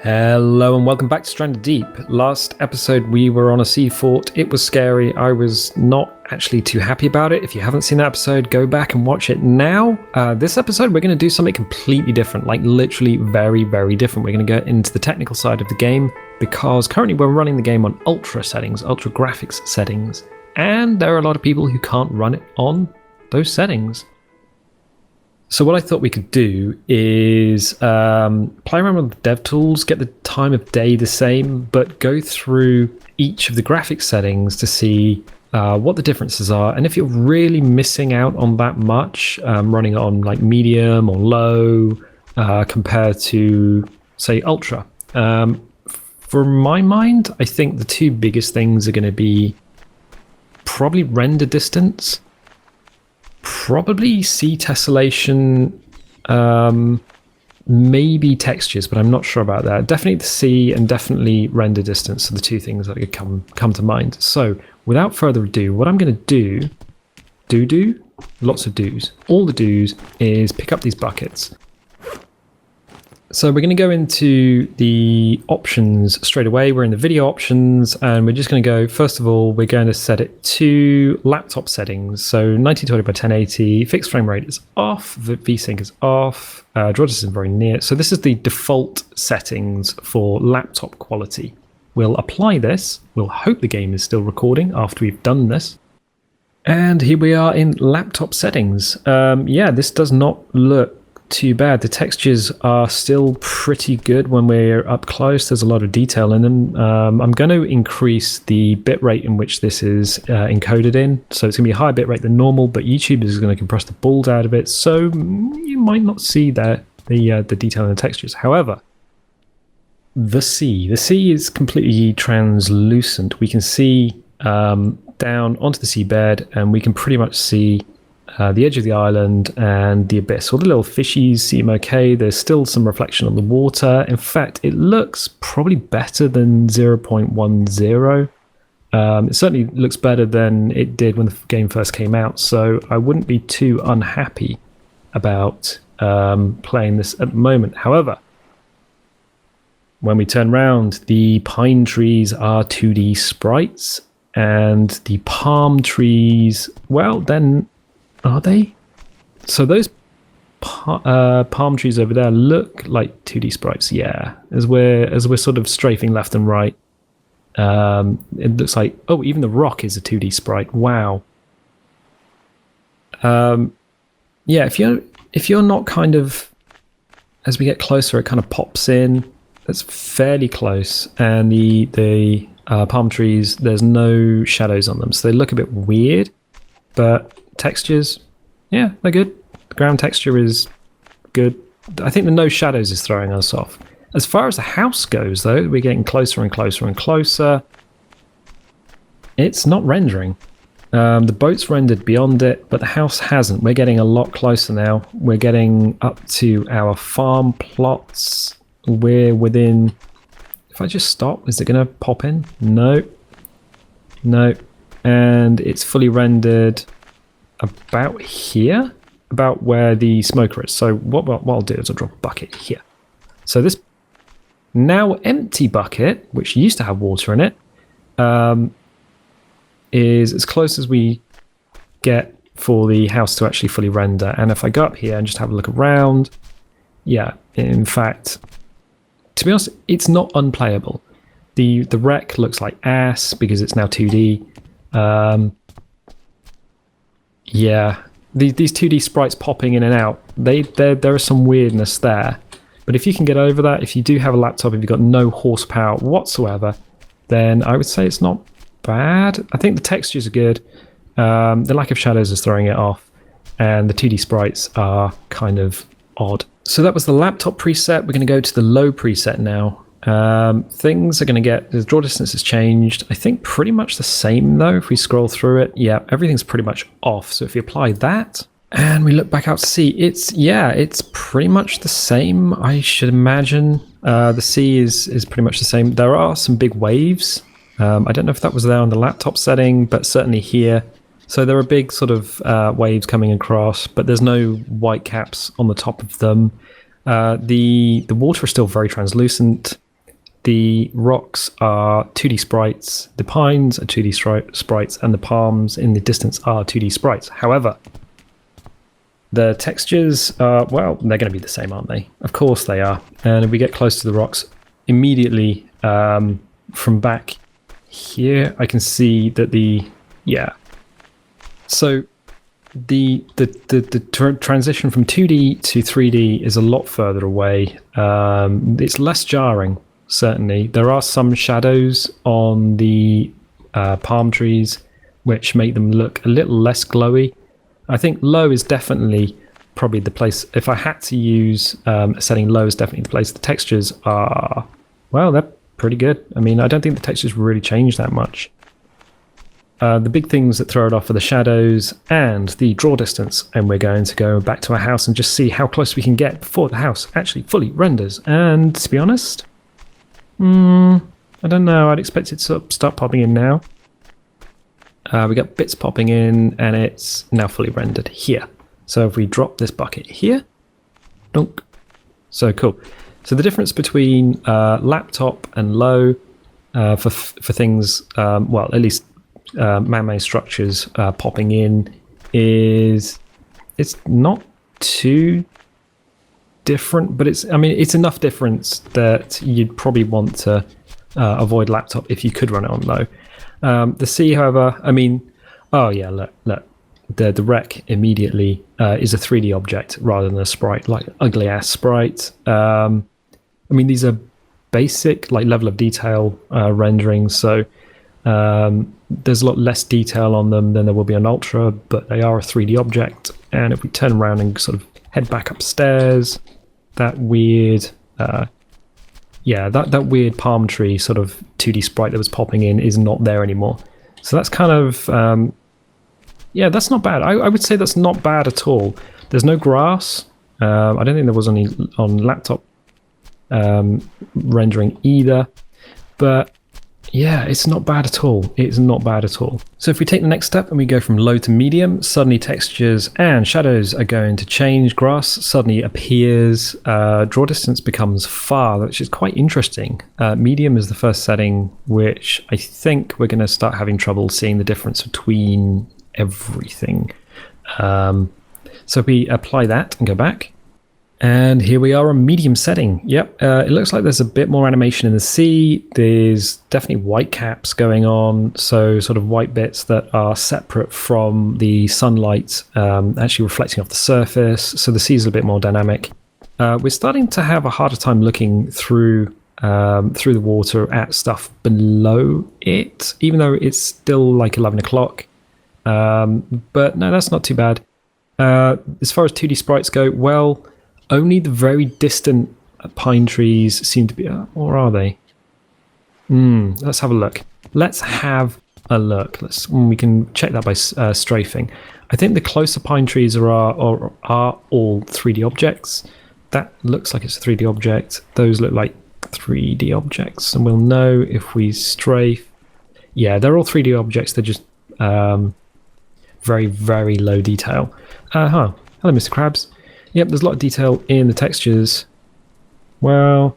Hello and welcome back to Stranded Deep. Last episode we were on a sea fort. It was scary. I was not actually too happy about it. If you haven't seen that episode, go back and watch it now. This episode we're going to do something completely different, like literally very, very different. We're going to go into the technical side of the game because currently we're running the game on ultra settings, ultra graphics settings, and there are a lot of people who can't run it on those settings. So what I thought we could do is play around with the dev tools, get the time of day the same, but go through each of the graphics settings to see what the differences are. And if you're really missing out on that much, running it on like medium or low compared to, say, ultra. For my mind, I think the two biggest things are going to be probably render distance. Probably sea tessellation, maybe textures, but I'm not sure about that. Definitely the sea and definitely render distance are the two things that could come to mind. So without further ado, what I'm going to do, lots of do's. All the do's is pick up these buckets. So we're going to go into the options straight away. We're in the video options and we're just going to go, first of all, we're going to set it to laptop settings. So 1920 by 1080, fixed frame rate is off, the VSync is off, draw distance is very near. So this is the default settings for laptop quality. We'll apply this. We'll hope the game is still recording after we've done this. And here we are in laptop settings. Yeah, this does not look too bad. The textures are still pretty good when we're up close. There's a lot of detail in them. I'm going to increase the bitrate in which this is encoded in. So it's going to be a higher bitrate than normal, but YouTube is going to compress the balls out of it. So you might not see the detail in the textures. However, the sea is completely translucent. We can see down onto the seabed and we can pretty much see the edge of the island and the abyss. All the little fishies seem okay. There's still some reflection on the water. In fact, it looks probably better than 0.10. It certainly looks better than it did when the game first came out, so I wouldn't be too unhappy about playing this at the moment. However, when we turn around, the pine trees are 2D sprites, and the palm trees, well, then are they? So those palm trees over there look like 2D sprites, yeah. As we're sort of strafing left and right, it looks like, oh, even the rock is a 2D sprite. Wow. Yeah, if you're not kind of, as we get closer, it kind of pops in. That's fairly close, and the palm trees, there's no shadows on them, so they look a bit weird, but textures, yeah, they're good. The ground texture is good. I think the no shadows is throwing us off. As far as the house goes, though, we're getting closer and closer and closer. It's not rendering. The boat's rendered beyond it, but the house hasn't. We're getting a lot closer now. We're getting up to our farm plots. We're within... If I just stop, is it going to pop in? No. No. And it's fully rendered about here, about where the smoker is. So what I'll do is I'll drop a bucket here. So this now empty bucket, which used to have water in it, is as close as we get for the house to actually fully render. And if I go up here and just have a look around, yeah, in fact, to be honest, it's not unplayable. The wreck looks like ass because it's now 2D. Yeah, these 2D sprites popping in and out, there is some weirdness there. But if you can get over that, if you do have a laptop, if you've got no horsepower whatsoever, then I would say it's not bad. I think the textures are good. The lack of shadows is throwing it off, and the 2D sprites are kind of odd. So that was the laptop preset. We're going to go to the low preset now. Things are going to get, the draw distance has changed. I think pretty much the same though. If we scroll through it, yeah, everything's pretty much off. So if you apply that and we look back out to sea, it's pretty much the same, I should imagine. The sea is pretty much the same. There are some big waves. I don't know if that was there on the laptop setting, but certainly here. So there are big sort of waves coming across, but there's no white caps on the top of them. The water is still very translucent. the rocks are 2D sprites, the pines are 2D sprites, and the palms in the distance are 2D sprites. However, the textures are, well, they're going to be the same, aren't they? Of course they are. And if we get close to the rocks, immediately from back here, I can see that so the transition from 2D to 3D is a lot further away. It's less jarring, certainly. There are some shadows on the palm trees which make them look a little less glowy. I think low is definitely probably the place. If I had to use a setting, low is definitely the place. The textures are, well, they're pretty good. I mean, I don't think the textures really change that much. The big things that throw it off are the shadows and the draw distance. And we're going to go back to our house and just see how close we can get before the house actually fully renders. And to be honest, I don't know. I'd expect it to start popping in now. We got bits popping in and it's now fully rendered here. So if we drop this bucket here, dunk. So cool. So the difference between laptop and low for things, well, at least man-made structures popping in is, it's not too different, but it's enough difference that you'd probably want to avoid laptop if you could run it on low. The sea, however, I mean, oh yeah, look, the wreck immediately is a 3D object rather than a sprite, like ugly ass sprite. I mean, these are basic, like, level of detail renderings, so there's a lot less detail on them than there will be on Ultra, but they are a 3D object. And if we turn around and sort of head back upstairs, that weird that weird palm tree sort of 2D sprite that was popping in is not there anymore. So that's kind of, that's not bad. I would say that's not bad at all. There's no grass. I don't think there was any on laptop rendering either. But yeah, it's not bad at all. It's not bad at all. So if we take the next step and we go from low to medium, suddenly textures and shadows are going to change. Grass suddenly appears. Draw distance becomes far, which is quite interesting. Medium is the first setting, which I think we're going to start having trouble seeing the difference between everything. So if we apply that and go back, and here we are on medium setting. Yep, it looks like there's a bit more animation in the sea. There's definitely white caps going on, so sort of white bits that are separate from the sunlight actually reflecting off the surface, so the sea's a bit more dynamic. We're starting to have a harder time looking through the water at stuff below it, even though it's still like 11 o'clock. But no, that's not too bad. As far as 2D sprites go, well, only the very distant pine trees seem to be, or are they? Let's have a look. We can check that by strafing. I think the closer pine trees are all 3D objects. That looks like it's a 3D object. Those look like 3D objects, and we'll know if we strafe. Yeah, they're all 3D objects. They're just very, very low detail. Hello, Mr. Krabs. Yep, there's a lot of detail in the textures. Well,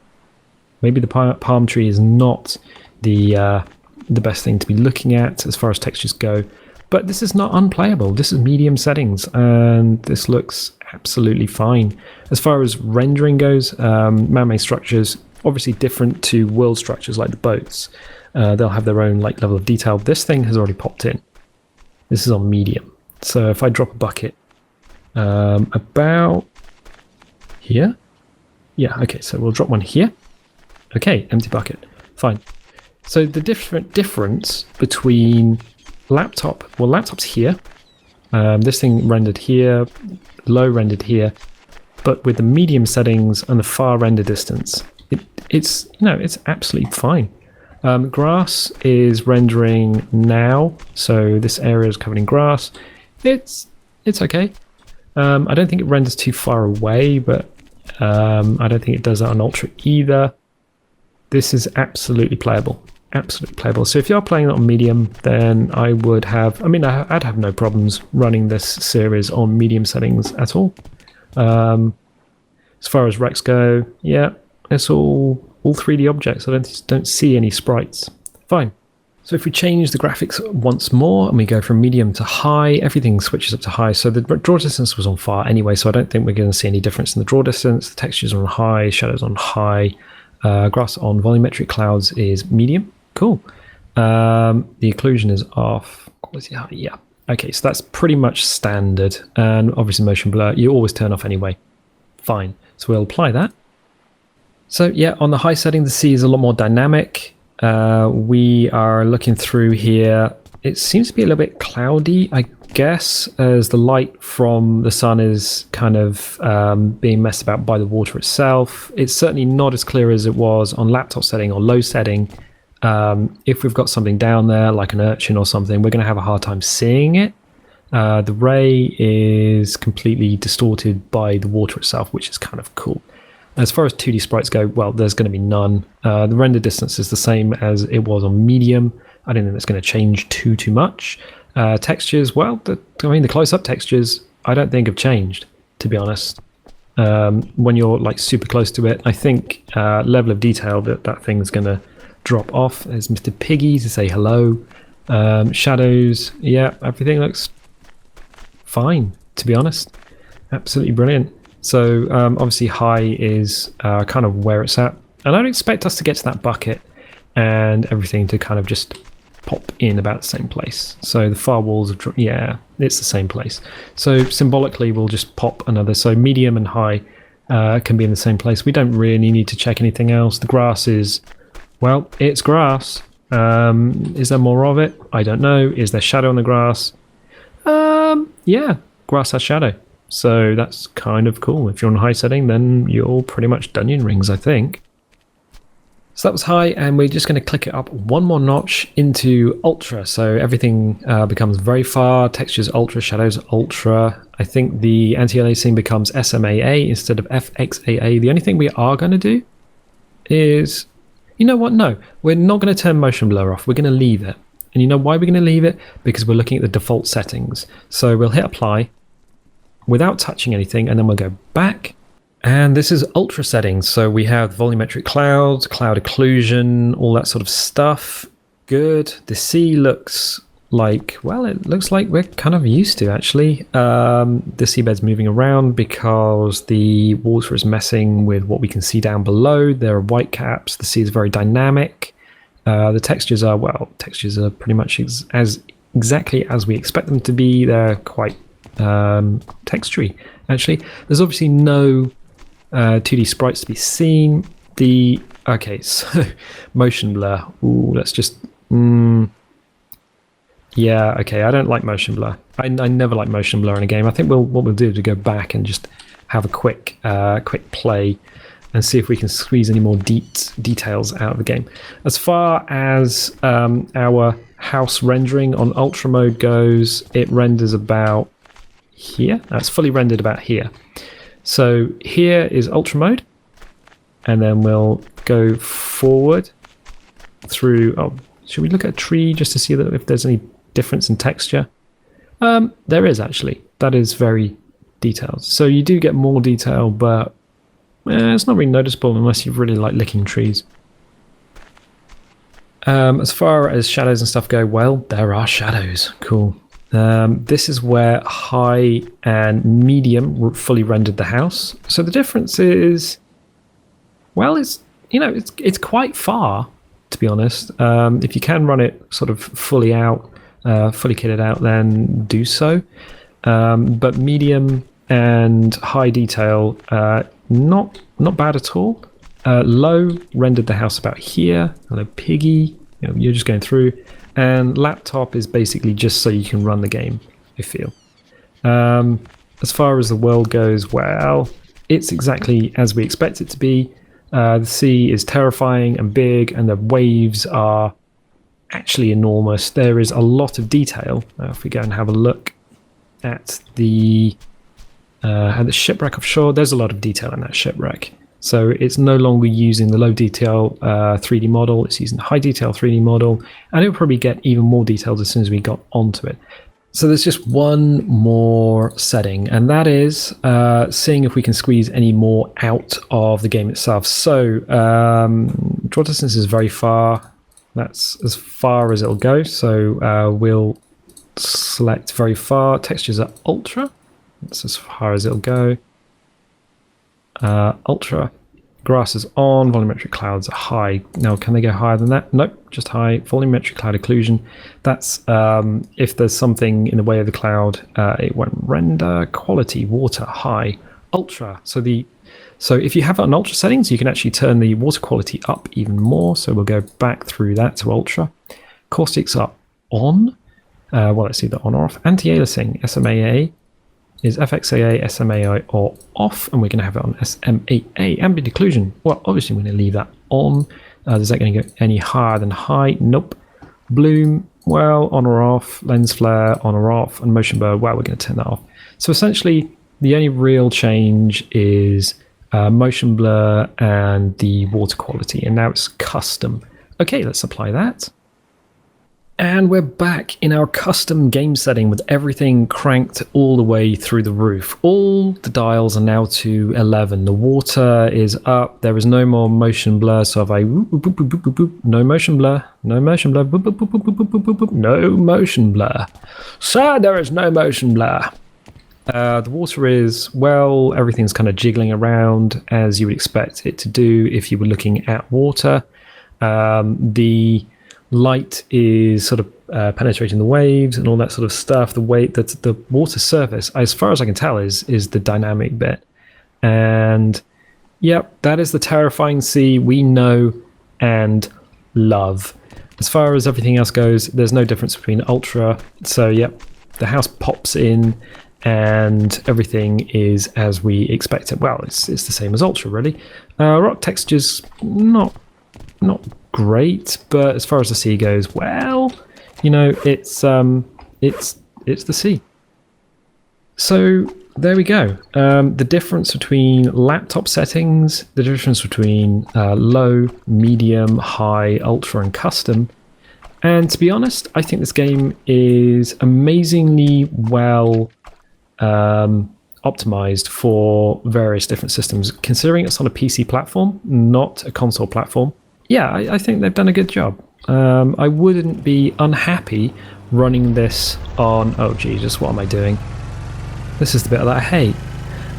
maybe the palm tree is not the best thing to be looking at as far as textures go. But this is not unplayable. This is medium settings, and this looks absolutely fine. As far as rendering goes, man-made structures, obviously different to world structures like the boats. They'll have their own level of detail. This thing has already popped in. This is on medium. So if I drop a bucket about here. Yeah, okay, so we'll drop one here. Okay, empty bucket. Fine. So the difference between laptop's here. This thing rendered here, low rendered here, but with the medium settings and the far render distance, it's absolutely fine. Grass is rendering now, so this area is covered in grass. It's okay. I don't think it renders too far away, but I don't think it does that on Ultra either. This is absolutely playable. Absolutely playable. So if you're playing it on medium, then I'd have no problems running this series on medium settings at all. As far as Rex go, yeah, it's all all 3D objects. I don't see any sprites. Fine. So if we change the graphics once more and we go from medium to high, everything switches up to high. So the draw distance was on far anyway, so I don't think we're going to see any difference in the draw distance. The textures are on high, shadows on high, grass on volumetric clouds is medium. Cool. The occlusion is off. Quality high, yeah. Okay, so that's pretty much standard. And obviously motion blur, you always turn off anyway. Fine. So we'll apply that. So yeah, on the high setting, the sea is a lot more dynamic. We are looking through here. It seems to be a little bit cloudy, I guess, as the light from the sun is kind of being messed about by the water itself. It's certainly not as clear as it was on laptop setting or low setting. If we've got something down there, like an urchin or something, we're going to have a hard time seeing it. The ray is completely distorted by the water itself, which is kind of cool. As far as 2D sprites go, well, there's going to be none. The render distance is the same as it was on medium. I don't think that's going to change too much. Textures, well, the close-up textures, I don't think have changed, to be honest. When you're like super close to it, I think level of detail that thing's going to drop off. There's Mr. Piggy to say hello. Shadows, yeah, everything looks fine, to be honest. Absolutely brilliant. So obviously high is kind of where it's at, and I don't expect us to get to that bucket and everything to kind of just pop in about the same place. So the far walls of it's the same place. So symbolically we'll just pop another. So medium and high can be in the same place. We don't really need to check anything else. The grass is, well, it's grass. Is there more of it? I don't know. Is there shadow on the grass? Yeah, grass has shadow. So that's kind of cool. If you're on high setting, then you're pretty much Dungeon Rings, I think. So that was high, and we're just going to click it up one more notch into ultra. So everything becomes very far, textures ultra, shadows ultra. I think the anti-aliasing becomes SMAA instead of FXAA. The only thing we are going to do is, you know what? No, we're not going to turn motion blur off. We're going to leave it. And you know why we're going to leave it? Because we're looking at the default settings. So we'll hit apply without touching anything, and then we'll go back. And this is ultra settings. So we have volumetric clouds, cloud occlusion, all that sort of stuff. Good. The sea looks like, well, it looks like we're kind of used to, actually. The seabed's moving around because the water is messing with what we can see down below. There are white caps. The sea is very dynamic. The textures are pretty much exactly as we expect them to be. They're quite textury, actually. There's obviously no 2D sprites to be seen. Okay, so motion blur. Ooh, let's just yeah, okay, I don't like motion blur. I never like motion blur in a game. I think what we'll do is go back and just have a quick play and see if we can squeeze any more details out of the game. As far as our house rendering on ultra mode goes, it renders about here. That's fully rendered about here. So here is ultra mode, and then we'll go forward through. Oh, should we look at a tree just to see that if there's any difference in texture? There is, actually. That is very detailed. So you do get more detail, but it's not really noticeable unless you really like licking trees. As far as shadows and stuff go, well, there are shadows. Cool. This is where high and medium fully rendered the house. So the difference is, well, it's quite far, to be honest. If you can run it sort of fully out, fully kitted out, then do so. But medium and high detail, not bad at all. Low rendered the house about here. Hello, Piggy. You're just going through. And laptop is basically just so you can run the game, I feel. As far as the world goes, well, it's exactly as we expect it to be. The sea is terrifying and big, and the waves are actually enormous. There is a lot of detail. If we go and have a look at the shipwreck offshore, there's a lot of detail in that shipwreck. So it's no longer using the low detail 3D model, it's using the high detail 3D model, and it'll probably get even more detailed as soon as we got onto it. So there's just one more setting, and that is seeing if we can squeeze any more out of the game itself. So draw distance is very far. That's as far as it'll go. So we'll select very far. Textures are ultra. That's as far as it'll go. Ultra. Grass is on. Volumetric clouds are high. Now, can they go higher than that? Nope, just high. Volumetric cloud occlusion. That's if there's something in the way of the cloud, it won't render. Quality, water, high. Ultra. So if you have it on ultra settings, you can actually turn the water quality up even more. So we'll go back through that to ultra. Caustics are on. Well, let's see the on or off. Anti-aliasing, SMAA. Is FXAA, SMAI or off, and we're going to have it on SMAA. Ambient occlusion, well, obviously we're going to leave that on. Is that going to go any higher than high? Nope. Bloom, well, on or off. Lens flare, on or off. And motion blur, well, we're going to turn that off. So essentially, the only real change is motion blur and the water quality, and now it's custom. Okay, let's apply that. And we're back in our custom game setting with everything cranked all the way through the roof. All the dials are now to 11. The water is up. There is no more motion blur. So if I no motion blur, no motion blur, no motion blur. Sir, there is no motion blur. The water is, well, everything's kind of jiggling around as you would expect it to do if you were looking at water. The light is sort of penetrating the waves and all that sort of stuff. The way that the water surface, as far as I can tell, is the dynamic bit. And yep, that is the terrifying sea we know and love. As far as everything else goes, there's no difference between ultra. So yep, the house pops in and everything is as we expect it. Well, it's the same as ultra, really. Rock textures, not great, but as far as the sea goes, well, you know, it's the sea. So there we go. The difference between laptop settings, the difference between low, medium, high, ultra, and custom. And to be honest, I think this game is amazingly well optimized for various different systems, considering it's on a PC platform, not a console platform. Yeah, I think they've done a good job. I wouldn't be unhappy running this on... Oh, Jesus, what am I doing? This is the bit that I hate.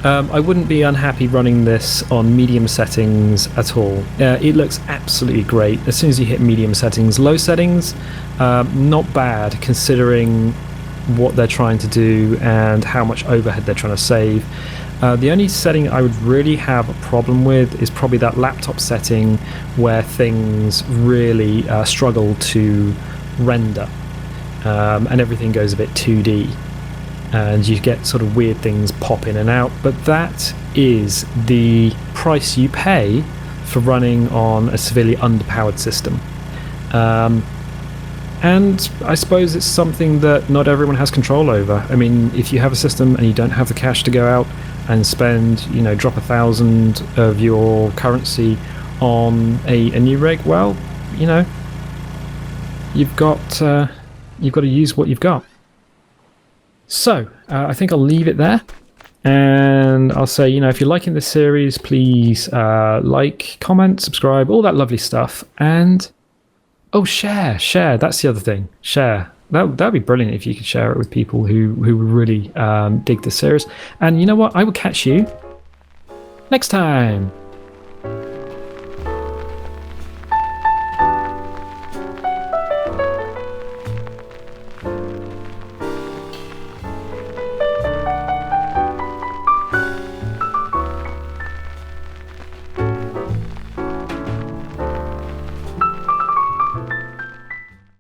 I wouldn't be unhappy running this on medium settings at all. It looks absolutely great. As soon as you hit medium settings, low settings, not bad considering what they're trying to do and how much overhead they're trying to save. The only setting I would really have a problem with is probably that laptop setting where things really struggle to render and everything goes a bit 2D and you get sort of weird things pop in and out. But that is the price you pay for running on a severely underpowered system. And I suppose it's something that not everyone has control over. I mean, if you have a system and you don't have the cash to go out and spend, you know, drop 1,000 of your currency on a new rig, well, you know, you've got to use what you've got. So I think I'll leave it there, and I'll say, you know, if you're liking this series, please like, comment, subscribe, all that lovely stuff, and oh, share. That's the other thing. Share. That'd be brilliant if you could share it with people who really dig this series. And you know what? I will catch you next time.